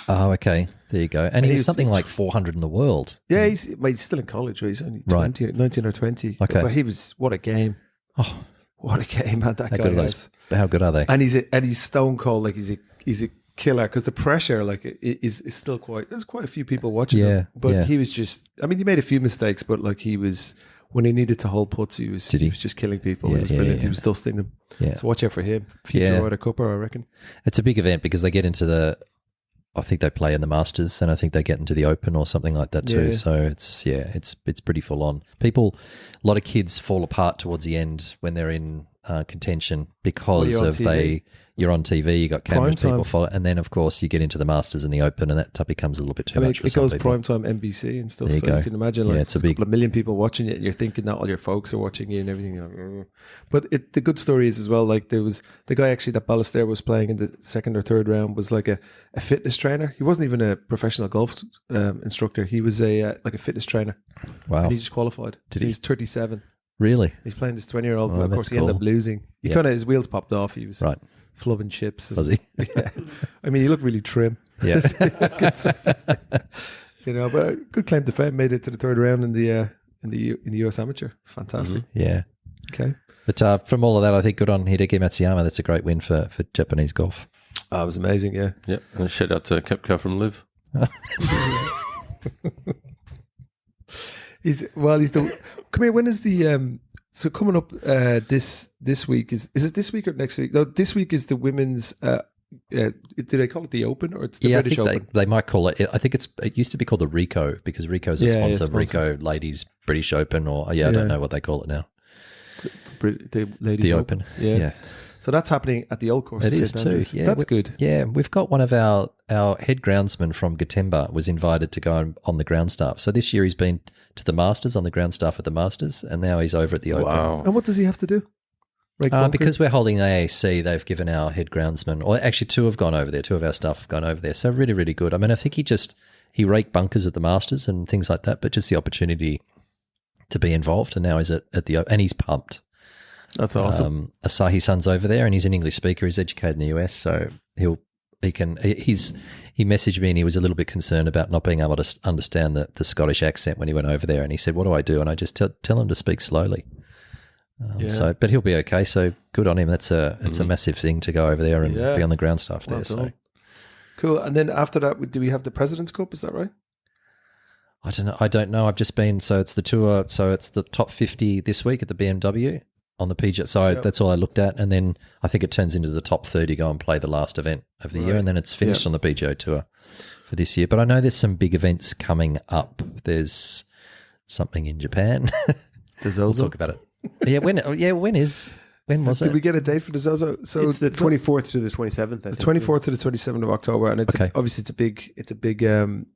Oh, okay. There you go. And he's he's- something like 400 in the world. Yeah, he's still in college. Right? He's only Right. 19 or 20. Okay. But he was what a game. Oh, What a game, man! That how guy good are has. How good are they? And he's stone cold. Like he's a killer because the pressure is still quite. There's quite a few people watching him, but he was just. I mean, he made a few mistakes, but he was when he needed to hold putts, he was just killing people. Yeah, it was brilliant. yeah. He was dusting them. Yeah. So watch out for him. Future Ryder Cupper, I reckon. It's a big event because they get into I think they play in the Masters, and I think they get into the Open or something like that too. Yeah. So it's pretty full on. A lot of kids fall apart towards the end when they're in contention because you're on of TV. you're on TV, you got cameras, Prime people time. follow, and then of course you get into the Masters and the Open, and that becomes a little bit too much for it some goes people. primetime NBC and stuff. There you So go. you can imagine It's a big. couple of million people watching it, and you're thinking that all your folks are watching you and everything. You're like, "Ugh." But the good story is as well, there was the guy actually that Ballester was playing in the second or third round was like a fitness trainer. He wasn't even a professional golf instructor. He was a fitness trainer. Wow, And he just qualified. Did he he? was 37. really? He's playing this 20-year-old, Oh, but of that's course he ended up cool. losing. He Yeah. his wheels popped off. He was Right. flubbing chips. Was he? Yeah. I mean, he looked really trim. Yeah. But a good claim to fame. Made it to the third round in the US Amateur. Fantastic. Yeah. Okay. But from all of that, I think good on Hideki Matsuyama. That's a great win for Japanese golf. Oh, it was amazing. Yeah. Yeah, and a shout out to Kepka from LIV. He's the. Come here. When is the so coming up this week is it this week or next week? No, this week is the women's. Do they call it the Open or it's the I British think Open? they might call it. I think it used to be called the Ricoh because Ricoh's a Yeah, sponsor. sponsor. Ricoh Ladies British Open, or I don't know what they call it now. The ladies The Open. Yeah. So that's happening at the old course. It at is St. too. Andrews. Yeah, That's good. Yeah, we've got one of our head groundsmen from Gatemba was invited to go on the ground staff. So this year he's been to the Masters on the ground staff at the Masters, and now he's over at the Open. Wow. And what does he have to do? Rake bunker? Because we're holding AAC, they've given our head groundsman, or actually two have gone over there. Two of our staff have gone over there. So really, really good. I mean, I think he raked bunkers at the Masters and things like that, but just the opportunity to be involved. And now he's at the and he's pumped. That's awesome. Asahi Sun's over there, and he's an English speaker. He's educated in the US, so he's he messaged me and he was a little bit concerned about not being able to understand the Scottish accent when he went over there. And he said, "What do I do?" And I just tell him to speak slowly. But he'll be okay. So good on him. It's a massive thing to go over there and be on the ground stuff there. So cool. And then after that, do we have the President's Cup? Is that right? I don't know. I've just been. So it's the tour. So it's the top 50 this week at the BMW on the PGA. So that's all I looked at. And then I think it turns into the top 30 go and play the last event of the year. And then it's finished on the PGA Tour for this year. But I know there's some big events coming up. There's something in Japan. We'll talk about it. When was it? Did we get a date for the Zozo? So it's the 24th to the 27th. The 24th to the 27th of October, and obviously it's a big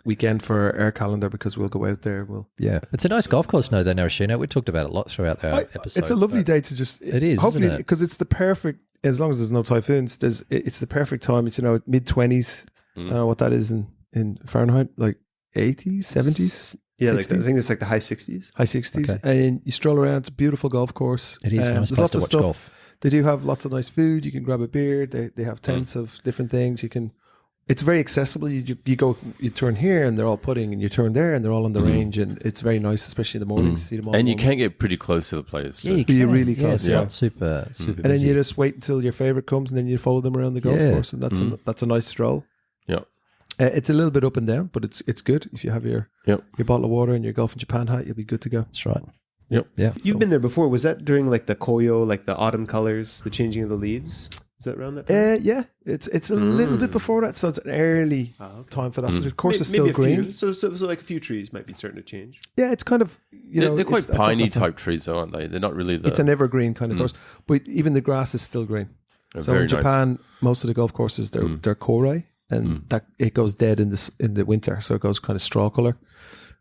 weekend for our calendar because we'll go out there. It's a nice golf course, no, the Narashino. We talked about it a lot throughout our episodes. It's a lovely day to just. It is, hopefully, because it's the perfect. As long as there's no typhoons, it's the perfect time. It's mid-20s. I don't know what that is in Fahrenheit, like 80s, 70s. Yeah, I think it's like the high 60s. High 60s. Okay. And you stroll around. It's a beautiful golf course. It is nice place to watch golf. They do have lots of nice food. You can grab a beer. They have tents of different things. It's very accessible. You turn here and they're all putting, and you turn there and they're all on the range, and it's very nice, especially in the mornings. See them all. And you can get pretty close to the players too. Yeah, you can. You're really close. It's not super And then you just wait until your favorite comes, and then you follow them around the golf course, and that's a nice stroll. Yeah. It's a little bit up and down, but it's good. If you have your bottle of water and your Golf in Japan hat, you'll be good to go. That's right. Yep. Yeah. You've been there before. Was that during like the koyo, like the autumn colors, the changing of the leaves? Is that around that time? Yeah. It's a little bit before that, so it's an early time for that. So the course is still green. So like a few trees might be starting to change. Yeah, it's kind of they're quite piney type trees, though, aren't they? They're not really. It's an evergreen kind of course, but even the grass is still green. So in Japan, most of the golf courses they're korei. And that it goes dead in the winter, so it goes kind of straw color.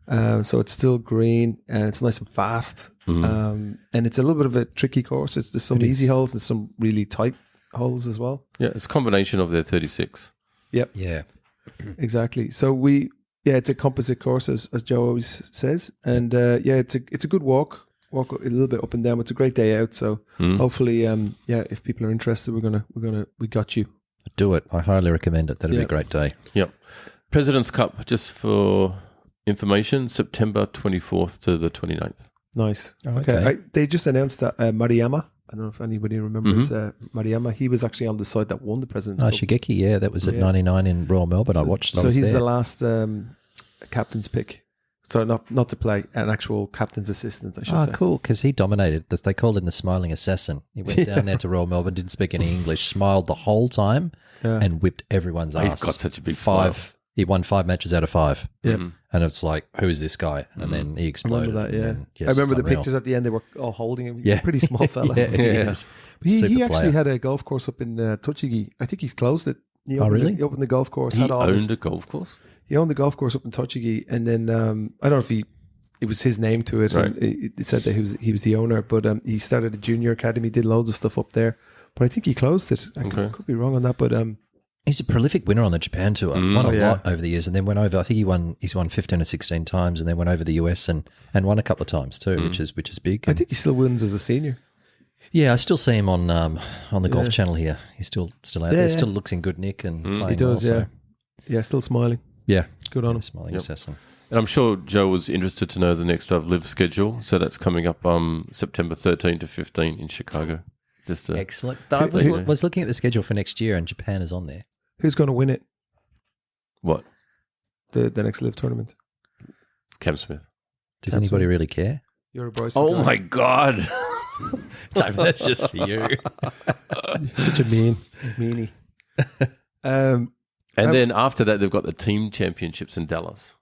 So it's still green and it's nice and fast. And it's a little bit of a tricky course. There's some easy holes and some really tight holes as well. Yeah, it's a combination of their 36. Yep. Yeah. Exactly. So it's a composite course as Joe always says, and it's a good walk a little bit up and down. It's a great day out. So hopefully, if people are interested, we got you. Do it. I highly recommend it. That'd be a great day. Yep. President's Cup, just for information, September 24th to the 29th. Nice. Oh, okay. They just announced that Matsuyama, I don't know if anybody remembers Matsuyama, he was actually on the side that won the President's Cup. Shigeki, that was at 99 in Royal Melbourne. I watched. So he's the last captain's pick. So not to play, an actual captain's assistant, I should say. Oh, cool, because he dominated. They called him the smiling assassin. He went down there to Royal Melbourne, didn't speak any English, smiled the whole time, and whipped everyone's ass. He's got such a big smile. He won 5 matches out of 5. Yeah. And it's like, who is this guy? And then he exploded. I remember that, I remember the pictures at the end, they were all holding him. He's a pretty small fella. He actually had a golf course up in Tochigi. I think he's closed it. He opened he opened the golf course. He owned a golf course? He owned the golf course up in Tochigi, and then I don't know if it was his name to it. Right. And it said that he was the owner, but he started a junior academy, did loads of stuff up there. But I think he closed it. I could be wrong on that, but he's a prolific winner on the Japan tour. Won a lot over the years, and then went over. I think he's won 15 or 16 times, and then went over the US and won a couple of times too, which is big. I think he still wins as a senior. Yeah, I still see him on the Golf Channel here. He's still out there. Still looks in good nick and playing he does. well, Yeah, still smiling. Yeah, good on him. Smiling assassin. And I'm sure Joe was interested to know the next LIV schedule. So that's coming up September 13 to 15 in Chicago. Excellent. But I was looking at the schedule for next year, and Japan is on there. Who's going to win it? What? The next LIV tournament? Cam Smith. Does anybody really care? You're a Bryson guy. My God. That's just for you. Such a meanie. And then after that, they've got the team championships in Dallas.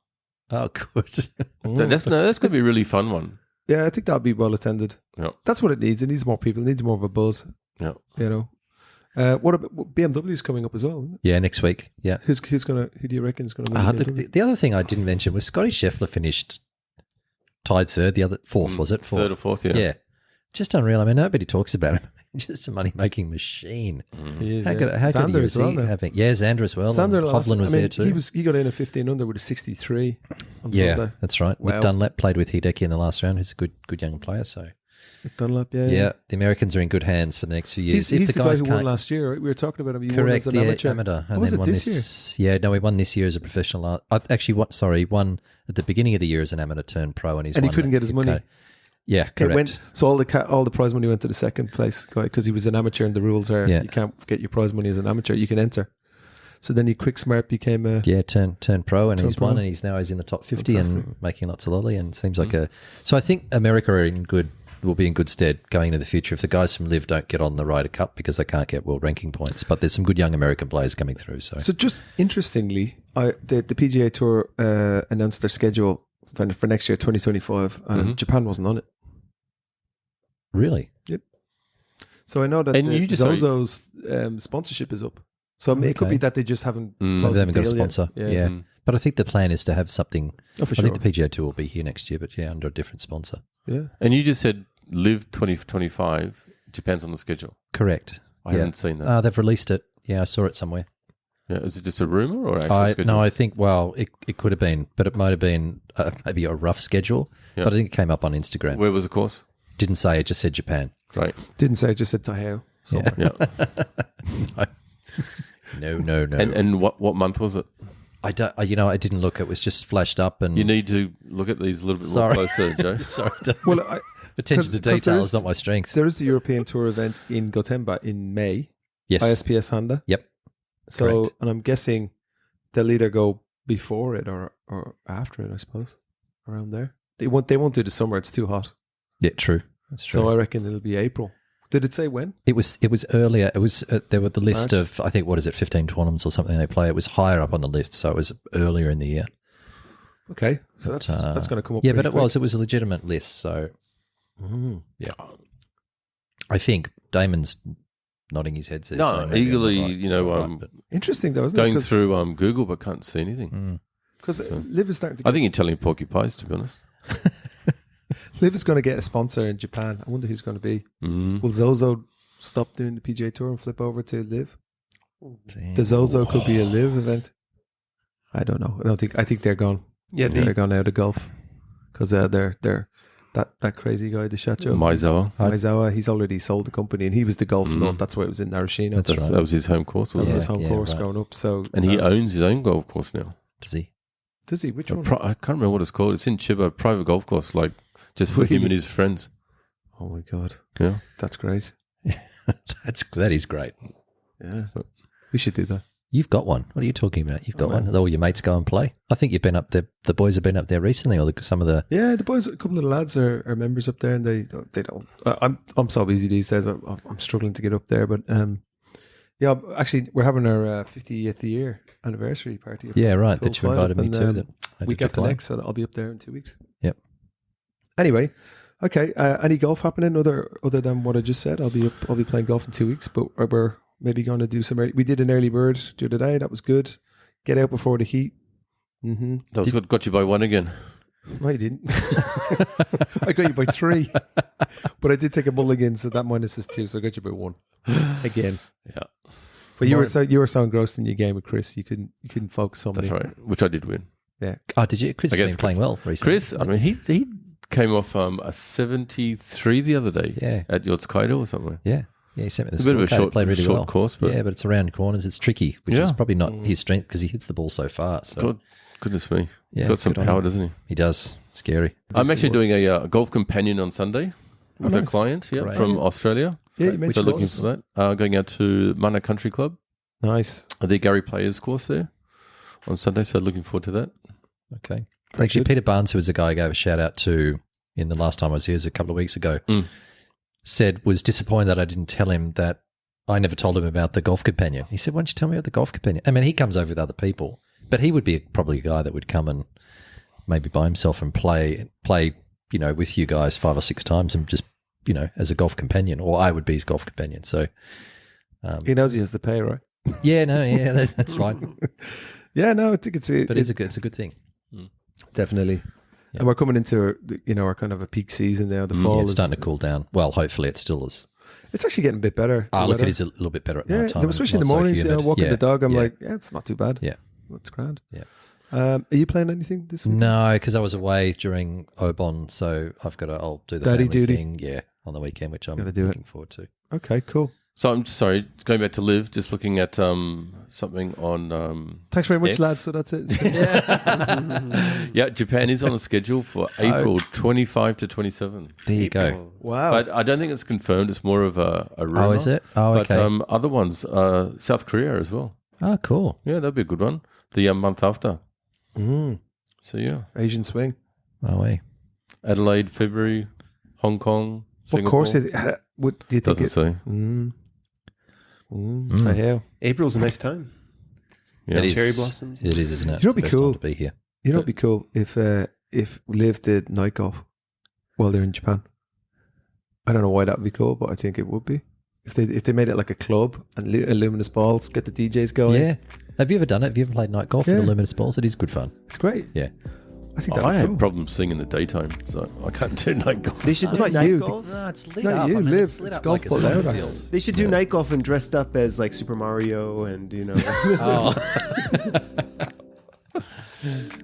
Oh, good. That's going to be a really fun one. Yeah, I think that'll be well attended. Yeah. That's what it needs. It needs more people. It needs more of a buzz. Yeah. You know. What about BMW's coming up as well? Isn't it? Yeah, next week. Yeah. Who do you reckon is going to win? Look, the other thing I didn't mention was Scotty Scheffler finished tied third. The other fourth, was it? Third or fourth, yeah. Yeah. Just unreal. I mean, nobody talks about him. Just a money-making machine. He is, how good Xander is he having? Yeah, Xander as well. Xander Hovland was there too. He got in at 15 under with a 63 on yeah, Sunday. that's right. Wow. Nick Dunlap played with Hideki in the last round. He's a good young player. So Dunlop, Yeah, the Americans are in good hands for the next few years. He's the guy who won last year, right? We were talking about him. He won correct, as an amateur. and was then it won this year? Yeah, no, he won this year as a professional. Actually, won at the beginning of the year as an amateur turned pro, and he couldn't get his money. Yeah, correct. So all the prize money went to the second place guy because he was an amateur, and the rules are you can't get your prize money as an amateur. You can enter. So then he quick smart became a turned pro, and he's pro. won, and he's in the top 50 Fantastic. and making lots of lolly, and seems like So I think America will be in good stead going into the future if the guys from LIV don't get on the Ryder Cup because they can't get world ranking points. But there's some good young American players coming through. So just interestingly, the PGA Tour announced their schedule for next year, 2025, and Japan wasn't on it. Really? Yep. So I know that Zozo's sponsorship is up. So it could be that they just haven't closed they haven't got a deal sponsor. yet. Yeah. But I think the plan is to have something. Oh, for I think the PGA Tour will be here next year, but under a different sponsor. Yeah. And you just said LIV 2025, Japan's on the schedule. Correct. I haven't seen that. They've released it. Yeah, I saw it somewhere. Yeah, is it just a rumor or actual schedule? No, I think, it could have been, but it might have been maybe a rough schedule. Yeah. But I think it came up on Instagram. Where was the course? Didn't say, it just said Japan. Right. Didn't say, just said Taiheo. Yeah. No. And what month was it? I didn't look. It was just flashed up, and You need to look at these a little bit more closer, Joe. sorry. Well, Attention to detail is not my strength. There is the European Tour event in Gotemba in May. Yes. ISPS Honda. Yep. So, Correct. and I'm guessing they'll either go before it or after it, I suppose, around there. They won't do the summer. It's too hot. Yeah, true. That's true. So I reckon it'll be April. Did it say when? It was earlier. It was there were the list March? of, I think, 15 tournaments or something they play. It was higher up on the list, so it was earlier in the year. Okay, so that's going to come up. Yeah, but pretty it was a legitimate list. So yeah, I think Damon's nodding his head. Says No, so maybe eagerly, I'm right, but interesting though, isn't going it? through Google but can't see anything. Because LIV is starting to. I think you're telling porcupines, to be honest. LIV is going to get a sponsor in Japan. I wonder who's going to be. Will Zozo stop doing the PGA Tour and flip over to LIV? The Zozo could be a LIV event. I don't know. I think they're gone. Yeah, they're gone out of golf because they're that crazy guy, the Shacho Maizawa. He's already sold the company, and he was the golf nut. That's why it was in Narashino. That's right. That was his home course. That was his Wasn't home course growing up. So, and he owns his own golf course now. Does he? Does he? Which one? I can't remember what it's called. It's in Chiba, a private golf course, like just for him and his friends. Oh my god! Yeah, that's great. That is great. Yeah, we should do that. You've got one. What are you talking about? You've got one. All your mates go and play. I think you've been up there. The boys have been up there recently, or some of the. Yeah, the boys. A couple of the lads are members up there, and they don't. I'm so busy these days. I'm struggling to get up there, but yeah. Actually, we're having our 50th year anniversary party. Yeah, right. That you invited me to. That week after next, so I'll be up there in 2 weeks. Yep. Anyway, okay. Any golf happening other than what I just said? I'll be playing golf in 2 weeks, but we're maybe going to do some. We did an early bird the other day. That was good. Get out before the heat. Mm-hmm. That was got you by one again. No, you didn't. I got you by 3, but I did take a mulligan, so that minus is 2. So I got you by 1 again. Yeah, but you were so engrossed in your game with Chris, you couldn't focus on me. that's right. Which I did win. Yeah. Oh, did you? Chris has been playing well recently. Chris, I mean, he came off a 73 the other day. Yeah. At Yotsukaido or somewhere. Yeah. Yeah, he sent me the a bit of a scorecard. Played really short well. course, but yeah, but it's around corners. It's tricky, which is probably not his strength because he hits the ball so far. So God, goodness me, Yeah, he's got some good on power, him. doesn't he? he does. Scary. I'm actually doing a golf companion on Sunday with a nice. client Great. from Australia. Yeah, you So mentioned looking course. for that. Going out to Mana Country Club, Nice. the Gary Players course there on Sunday. So looking forward to that. Okay. Actually, Peter Barnes, who was the guy I gave a shout out to in the last time I was here, a couple of weeks ago, was disappointed that I didn't tell him that I never told him about the golf companion. He said, "Why don't you tell me about the golf companion?" I mean, he comes over with other people, but he would be probably a guy that would come and maybe by himself and play, with you guys 5 or 6 times and just, as a golf companion, or I would be his golf companion. So He knows he has to pay, right? that's fine. Yeah, no, I think it's It's a good thing. definitely. Yeah. And we're coming into our kind of a peak season now. The fall It's is starting to cool down. Well, hopefully it still is. It's actually getting a bit better. Ah, the look, weather. it is a little bit better at Yeah, night time. especially in the mornings. Walking the dog, I'm yeah. like, yeah, it's not too bad. Yeah. That's grand. Yeah. Are you playing anything this week? No, because I was away during Obon, so I'll do the Daddy family duty. thing. Yeah, on the weekend, which I'm Gotta do it. looking forward to. Okay, cool. So I'm sorry, going back to LIV, just looking at something on. Thanks very much, X. lads. So that's it. Yeah, Japan is on the schedule for April 25 to 27. There you go. Wow. But I don't think it's confirmed. It's more of a rumor. Oh, is it? Oh, But okay. other ones, South Korea as well. Oh, cool. Yeah, that'd be a good one. The month after. Mm, So yeah, Asian swing. Oh, wait. Adelaide, February, Hong Kong, What Singapore. course what do you think? Doesn't say. I hear. April's a nice time. Yeah. It is. Cherry blossoms. It is, isn't it? You know what'd be It's the best cool? time to be here. You know, it'd be cool if LIV did night golf while they're in Japan. I don't know why that would be cool, but I think it would be if they made it like a club and luminous balls, get the DJs going. Yeah. Have you ever done it? Have you ever played night golf with Yeah. the luminous balls? It is good fun. It's great. Yeah. I think I that'd be had cool. problems seeing in the daytime, so I can't do night golf. They should do Not night you. golf. No, it's lit No, up. you I mean, live. It's, lit It's up golf like a ball soccer out. field. They should do night golf and dressed up as like Super Mario and Oh.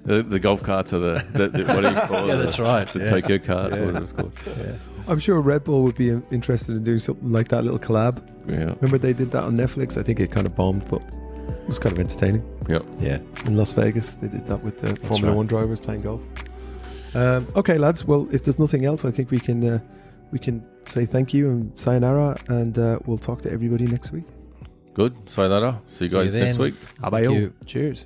The golf carts are the what do you call it? Yeah, that's right. The Yeah. Tokyo carts, whatever it's called. I'm sure Red Bull would be interested in doing something like that, little collab. Yeah, Remember they did that on Netflix? I think it kind of bombed, but it was kind of entertaining. yeah. Yeah. In Las Vegas, they did that with the Formula right. One drivers playing golf. Okay, lads. Well, if there's nothing else, I think we can say thank you and sayonara, and we'll talk to everybody next week. Good. Sayonara. See you See you guys next then. week. How about Thank you? you. Cheers.